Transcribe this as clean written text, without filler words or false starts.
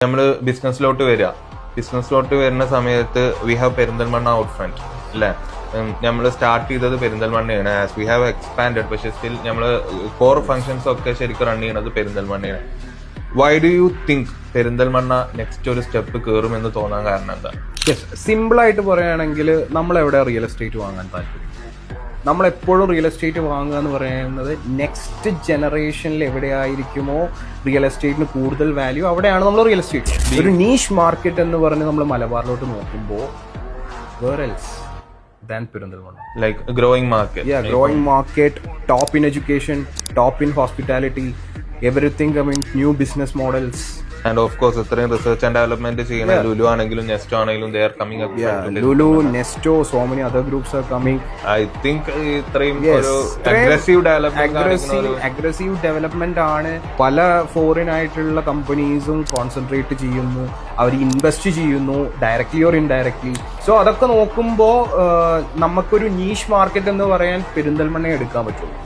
നമ്മൾ ബിസിനസ്സിലോട്ട് വരുന്ന സമയത്ത് we have Perinthalmanna out front അല്ലേ. നമ്മൾ സ്റ്റാർട്ട് ചെയ്തത് പെരിന്തൽമണ്ണയാണ്. ആസ് വി ഹാവ് എക്സ്പാൻഡഡ്, പക്ഷെ സ്റ്റിൽ നമ്മൾ കോർ ഫങ്ഷൻസ് ഒക്കെ ശരിക്കും റൺ ചെയ്യുന്നത് പെരിന്തൽമണ്ണയാണ്. Why do you think Perinthalmanna next ഒരു സ്റ്റെപ്പ് കയറും എന്ന് തോന്നാൻ കാരണം എന്താ? സിമ്പിൾ ആയിട്ട് പറയുകയാണെങ്കിൽ നമ്മൾ എവിടെ റിയൽ എസ്റ്റേറ്റ് വാങ്ങാൻ താല്പര്യം? നമ്മളെപ്പോഴും റിയൽ എസ്റ്റേറ്റ് വാങ്ങുക എന്ന് പറയുന്നത് നെക്സ്റ്റ് ജനറേഷനിൽ എവിടെയായിരിക്കുമോ റിയൽ എസ്റ്റേറ്റിന് കൂടുതൽ വാല്യൂ അവിടെയാണ് നമ്മൾ റിയൽ എസ്റ്റേറ്റ്. ഒരു നീഷ് മാർക്കറ്റ് എന്ന് പറഞ്ഞ് നമ്മൾ മലബാറിലോട്ട് നോക്കുമ്പോൾ where else than Perinthalmanna. Like growing market, top in education, top in hospitality, everything coming, new business models. And of course, ഇത്രയും റിസർച്ച് ആൻഡ് ഡെവലപ്മെന്റ് ചെയ്യുന്ന ലുലു ആണെങ്കിലും നെസ്റ്റോ ആണെങ്കിലും they are coming up. Lulu, Nesto, so many other groups are coming. I think ഇത്രയും ഒരു aggressive development ആണ്. പല foreign ആയിട്ടുള്ള കമ്പനീസും concentrate ചെയ്യുന്നു, അവർ ഇൻവെസ്റ്റ് ചെയ്യുന്നു ഡയറക്ട്ലി ഓർ ഇൻഡയറക്ട്ലി. സോ അതൊക്കെ നോക്കുമ്പോൾ നമുക്കൊരു നീഷ് മാർക്കറ്റ് എന്ന് പറയാൻ പെരിന്തൽമണ്ണ എടുക്കാൻ പറ്റുള്ളൂ.